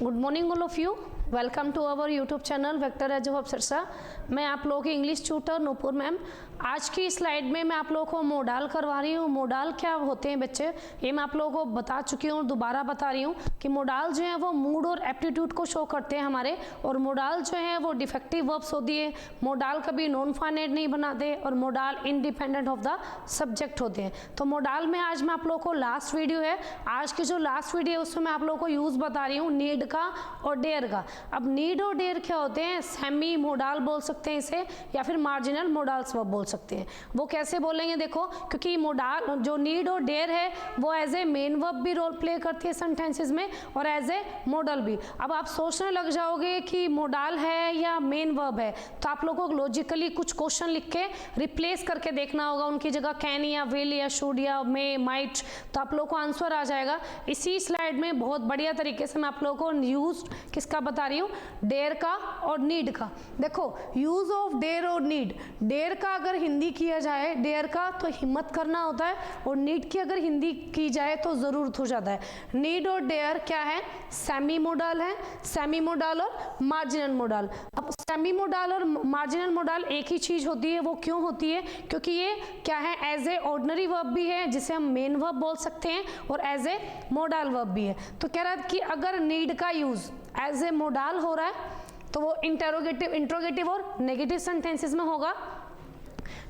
Good morning all of you, welcome to our YouTube channel vector age of Sirsa. मैं आप लोगों की English tutor Nupur ma'am. आज की स्लाइड में मैं आप लोगों को मोडाल करवा रही हूँ। मोडाल क्या होते हैं बच्चे, ये मैं आप लोगों को बता चुकी हूँ, दोबारा बता रही हूँ कि मोडाल जो है वो मूड और एप्टीट्यूड को शो करते हैं हमारे, और मोडाल जो है वो डिफेक्टिव वर्ब्स होती है। मोडाल कभी नॉन फाइनाइट नहीं बनाते और modal independent of the subject होते हैं। तो मोडाल में आज मैं आप लोगों को लास्ट वीडियो है, आज की जो लास्ट वीडियो है उसमें मैं आप लोगों को यूज़ बता रही हूँ नीड का और डेयर का। अब नीड और डेयर क्या होते हैं, सेमी मोडाल बोल सकते हैं इसे, या फिर मार्जिनल मोडाल्स वर्ब बोल सकते हैं। वो कैसे बोलेंगे देखो, क्योंकि मोडाल जो नीड और डेयर है वो एज ए मेन वर्ब भी रोल प्ले करती है सेंटेंसेस में और एज ए मोडल भी। अब आप सोचने लग जाओगे कि मोडाल है या मेन वर्ब है, तो आप लोगों को लॉजिकली कुछ क्वेश्चन लिख के रिप्लेस करके देखना होगा, उनकी जगह कैन या विल या शुड या मे माइट, तो आप लोगों को आंसर आ जाएगा। इसी स्लाइड में बहुत बढ़िया तरीके से मैं आप लोगों को यूज किसका बता रही हूँ, डेयर का और नीड का। देखो यूज ऑफ डेयर और नीड, डेयर का अगर हिंदी किया जाए डेयर का तो हिम्मत करना होता है, और नीड की अगर हिंदी की जाए तो ज़रूरत हो जाता है। नीड और डेयर क्या है, सेमी मोडाल है, सेमी मोडाल और मार्जिनल मोडाल। अब सेमी मोडाल और मार्जिनल मोडाल एक ही चीज़ होती है। वो क्यों होती है, क्योंकि ये क्या है, एज ए ऑर्डिनरी वर्ब भी है जिसे हम मेन वर्ब बोल सकते हैं, और एज ए मोडाल वर्ब भी है। तो कह रहा है कि अगर नीड का यूज एज ए मोडाल हो रहा है तो वो इंट्रोगेटिव और नेगेटिव सेंटेंसेस में होगा।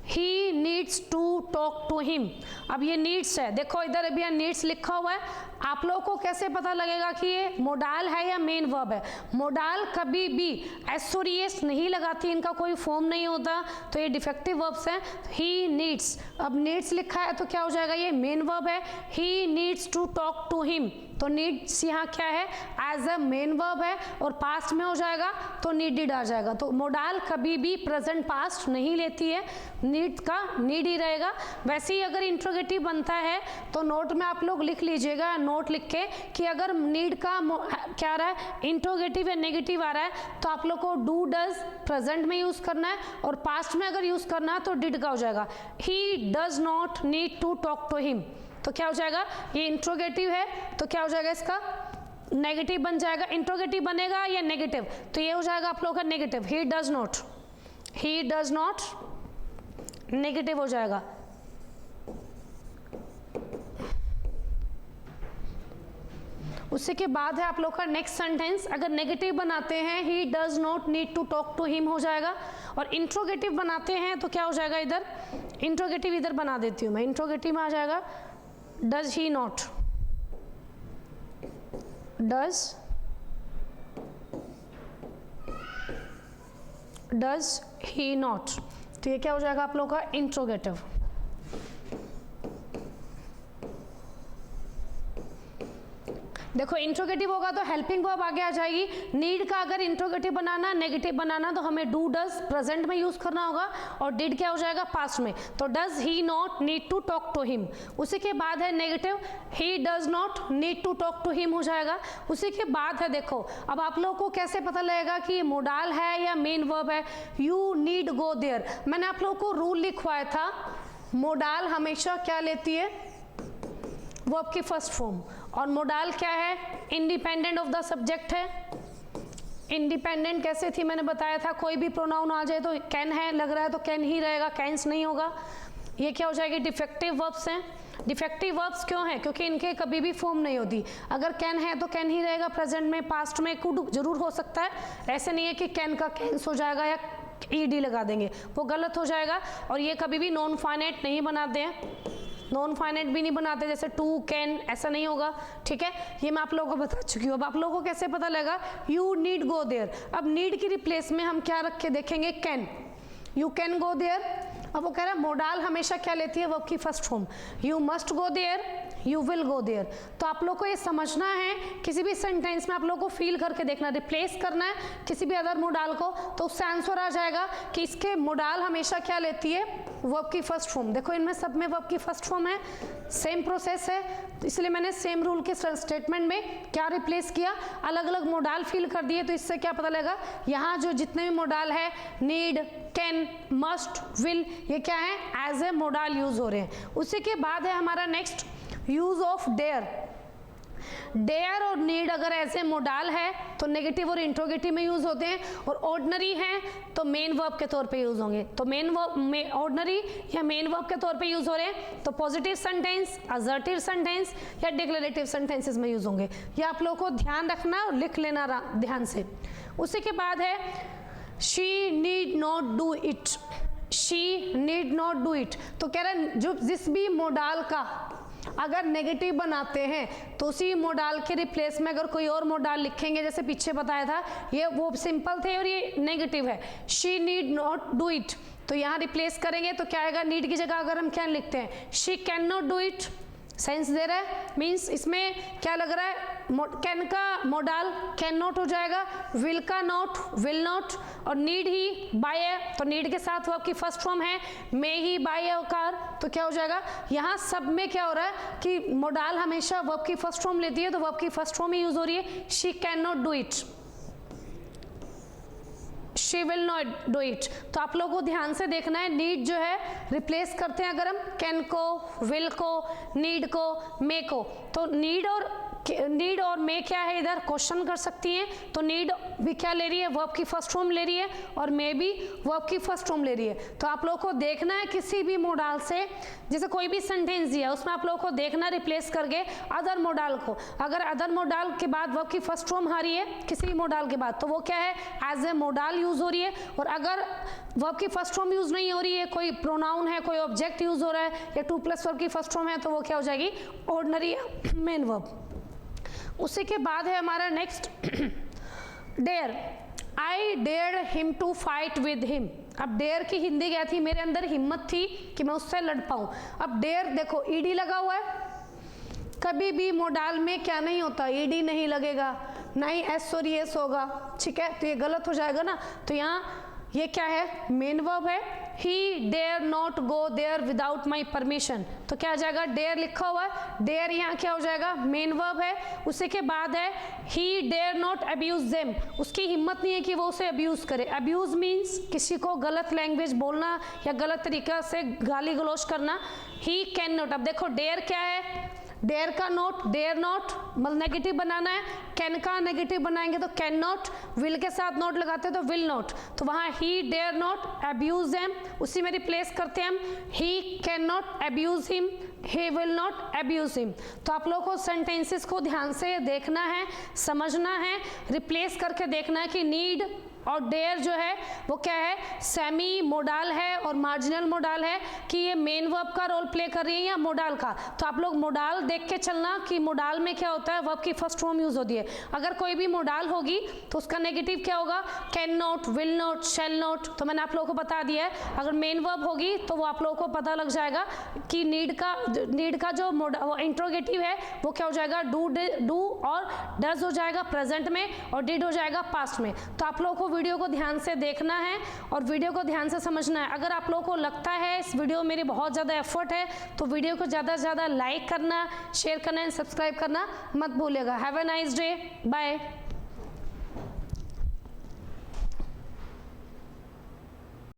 He needs to talk to him। अब ये नीड्स है, देखो इधर अभी यहाँ नीड्स लिखा हुआ है। आप लोगों को कैसे पता लगेगा कि ये मोडाल है या मेन वर्ब है। मोडाल कभी भी एस और एस नहीं लगाती, इनका कोई फॉर्म नहीं होता, तो ये डिफेक्टिव वर्ब्स हैं। ही नीड्स, अब नीड्स लिखा है तो क्या हो जाएगा, ये मेन वर्ब है। He needs to talk to him, तो नीड्स यहाँ क्या है, एज अ मेन वर्ब है, और पास्ट में हो जाएगा तो नीडेड आ जाएगा। तो मोडाल कभी भी प्रेजेंट पास्ट नहीं लेती है, नीड का नीड ही रहेगा। वैसे ही अगर इंट्रोगेटिव बनता है तो नोट में आप लोग लिख लीजिएगा, नोट लिख के, कि अगर नीड का क्या आ रहा है, इंट्रोगेटिव या नेगेटिव आ रहा है, तो आप लोग को डू डज प्रेजेंट में यूज करना है, और पास्ट में अगर यूज करना है तो डिड का हो जाएगा। He does not need to talk to him, तो क्या हो जाएगा, ये इंट्रोगेटिव है तो क्या हो जाएगा, इसका नेगेटिव बन जाएगा। इंट्रोगेटिव बनेगा या नेगेटिव, तो ये हो जाएगा आप लोगों का negative. He does not, he does not negative हो जाएगा। उसी के बाद है आप लोग का नेक्स्ट सेंटेंस। अगर नेगेटिव बनाते हैं he does not need to talk to him हो जाएगा, और इंट्रोगेटिव बनाते हैं तो क्या हो जाएगा, इधर इंट्रोगेटिव इधर बना देती हूँ मैं, इंट्रोगेटिव में आ जाएगा does he not, does he not, तो ये क्या हो जाएगा आप लोगों का इंट्रोगेटिव। देखो इंट्रोगेटिव होगा तो हेल्पिंग वर्ब आगे आ जाएगी। नीड का अगर इंट्रोगेटिव बनाना, नेगेटिव बनाना, तो हमें डू डज प्रेजेंट में यूज करना होगा, और डिड क्या हो जाएगा, पास्ट में। तो does he not need to talk to him. उसी के बाद है negative, he does not need to talk to him हो जाएगा। उसी के बाद है, देखो अब आप लोगों को कैसे पता लगेगा कि मोडाल है या मेन वर्ब है, यू नीड गो देयर। मैंने आप लोगों को रूल लिखवाया था, मोडाल हमेशा क्या लेती है, वर्ब की फर्स्ट फॉर्म, और मोडाल क्या है, इंडिपेंडेंट ऑफ द सब्जेक्ट है। इंडिपेंडेंट कैसे थी मैंने बताया था, कोई भी प्रोनाउन आ जाए तो कैन है लग रहा है तो कैन ही रहेगा, कैंस नहीं होगा। ये क्या हो जाएगी, डिफेक्टिव वर्ब्स हैं। डिफेक्टिव वर्ब्स क्यों हैं, क्योंकि इनके कभी भी फॉर्म नहीं होती। अगर कैन है तो कैन ही रहेगा, प्रेजेंट में, पास्ट में कुड जरूर हो सकता है, ऐसे नहीं है कि कैन का कैंस हो जाएगा या ईडी लगा देंगे, वो गलत हो जाएगा। और ये कभी भी नॉन फाइनाइट नहीं बनाते हैं, नॉन फाइनाइट भी नहीं बनाते, जैसे टू कैन ऐसा नहीं होगा, ठीक है। ये मैं आप लोगों को बता चुकी हूँ। अब आप लोगों को कैसे पता लगा, यू नीड गो देयर। अब नीड की रिप्लेस में हम क्या रख के देखेंगे, can, you can go there. अब वो कह रहा है मोडाल हमेशा क्या लेती है, वर्ब की first form, you must go there, you will go there. तो आप लोग को ये समझना है, किसी भी सेंटेंस में आप लोग को फील करके देखना, रिप्लेस करना है किसी भी अदर मोडाल को, तो उससे आंसर आ जाएगा कि इसके मोडाल हमेशा क्या लेती है, वर्ब की फर्स्ट फॉर्म। देखो इनमें सब में वर्ब की फर्स्ट फॉर्म है, सेम प्रोसेस है, तो इसलिए मैंने सेम रूल के स्टेटमेंट में क्या रिप्लेस किया, अलग अलग मोडाल फील कर दिए। तो इससे क्या पता लगेगा, यहाँ जो जितने भी मोडाल है, नीड, कैन, मस्ट, विल, ये क्या है, एज ए मोडाल यूज हो रहे हैं। उसी के बाद है हमारा next use of dare. Dare और नीड अगर ऐसे मोडाल है तो नेगेटिव और इंट्रोगेटिव में यूज होते हैं, और ऑर्डिनरी हैं तो मेन वर्ब के तौर पे यूज होंगे। तो मेन वर्ब ऑर्डिनरी या मेन वर्ब के तौर पे यूज हो रहे हैं तो पॉजिटिव सेंटेंस, असर्टिव सेंटेंस या डिक्लेरेटिव सेंटेंसेस में यूज होंगे। ये आप लोगों को ध्यान रखना और लिख लेना ध्यान से। उसी के बाद है she need not do it, she need not do it. तो कह रहे हैं जो जिस भी मोडाल का अगर नेगेटिव बनाते हैं तो उसी मोडाल के रिप्लेस में अगर कोई और मोडाल लिखेंगे, जैसे पीछे बताया था ये वो सिंपल थे और ये नेगेटिव है, she need not do it, तो यहाँ रिप्लेस करेंगे तो क्या आएगा, नीड की जगह अगर हम क्या लिखते हैं she can not do it, sense दे रहा है, मीन्स इसमें क्या लग रहा है, कैन का मोडाल कैन नॉट हो जाएगा, विल का नॉट विल नॉट, और नीड ही बाय है तो नीड के साथ वर्ब की फर्स्ट फॉर्म है मे ही बाय कार, तो क्या हो जाएगा, यहाँ सब में क्या हो रहा है कि मोडाल हमेशा वर्ब की फर्स्ट फॉर्म लेती है तो वर्ब की फर्स्ट फॉर्म ही यूज हो रही है, she can not do it, she will not do it. तो आप लोगों को ध्यान से देखना है, नीड जो है रिप्लेस करते हैं अगर हम कैन को, विल को, नीड को, मे को, तो नीड और मे क्या है इधर क्वेश्चन कर सकती हैं, तो नीड भी क्या ले रही है, वर्ब की फर्स्ट फॉर्म ले रही है, और मे भी वर्ब की फर्स्ट फॉर्म ले रही है। तो आप लोगों को देखना है किसी भी मोडाल से, जैसे कोई भी सेंटेंस दिया उसमें आप लोगों को देखना रिप्लेस करके अदर मोडाल को, अगर अदर मोडाल के बाद वर्ब की फर्स्ट फॉर्म आ रही है किसी भी मोडाल के बाद तो वो क्या है, एज ए मोडाल यूज हो रही है, और अगर वर्ब की फर्स्ट फॉर्म यूज नहीं हो रही है, कोई प्रोनाउन है, कोई ऑब्जेक्ट यूज हो रहा है, या 2+ वर्ब की फर्स्ट फॉर्म है, तो वो क्या हो जाएगी, ऑर्डिनरी मेन वर्ब। उसी के बाद है हमारा next dare, I dare him to fight with him. अब डेयर की हिंदी क्या थी, मेरे अंदर हिम्मत थी कि मैं उससे लड़ पाऊं। अब डेयर देखो ईडी लगा हुआ है, कभी भी मोडाल में क्या नहीं होता, ईडी नहीं लगेगा, ना ही एस और एस होगा, ठीक है, तो ये गलत हो जाएगा ना। तो यहाँ ये क्या है, मेन वर्ब है, he dare not go there without my permission, तो क्या आ जाएगा, डेयर लिखा हुआ है, डेयर यहाँ क्या हो जाएगा, मेन वर्ब है। उसी के बाद है he dare not abuse them, उसकी हिम्मत नहीं है कि वो उसे अब्यूज करे। अब्यूज मीन्स किसी को गलत लैंग्वेज बोलना या गलत तरीका से गाली गलौज करना। ही कैन नॉट, अब देखो डेयर क्या है, डेयर का नॉट, डेयर नॉट मतलब नेगेटिव बनाना है, कैन का नेगेटिव बनाएंगे तो कैन नॉट, विल के साथ नॉट लगाते हैं तो विल नॉट, तो वहाँ he dare not abuse them, उसी में रिप्लेस करते हैं हम he can not abuse him, he will not abuse him. तो आप लोगों को सेंटेंसेस को ध्यान से देखना है, समझना है, रिप्लेस करके देखना है कि नीड और डेयर जो है वो क्या है, सेमी मोडाल है और मार्जिनल मोडाल है, कि ये मेन वर्ब का रोल प्ले कर रही है या मोडाल का। तो आप लोग मोडाल देख के चलना कि मोडाल में क्या होता है, वर्ब की फर्स्ट फॉर्म यूज होती है। अगर कोई भी मोडाल होगी तो उसका नेगेटिव क्या होगा, can not, will not, shall not, तो मैंने आप लोगों को बता दिया है। अगर मेन वर्ब होगी तो वो आप लोगों को पता लग जाएगा कि नीड का जो इंट्रोगेटिव है वो क्या हो जाएगा, डू और डज हो जाएगा प्रेजेंट में, और डिड हो जाएगा पास्ट में। तो आप लोगों को वीडियो को ध्यान से देखना है और वीडियो को ध्यान से समझना है। अगर आप लोगों को लगता है इस वीडियो में मेरी बहुत ज़्यादा एफर्ट है तो वीडियो को ज़्यादा से ज़्यादा लाइक करना, शेयर करना एंड सब्सक्राइब करना मत भूलिएगा। Have a nice day, bye.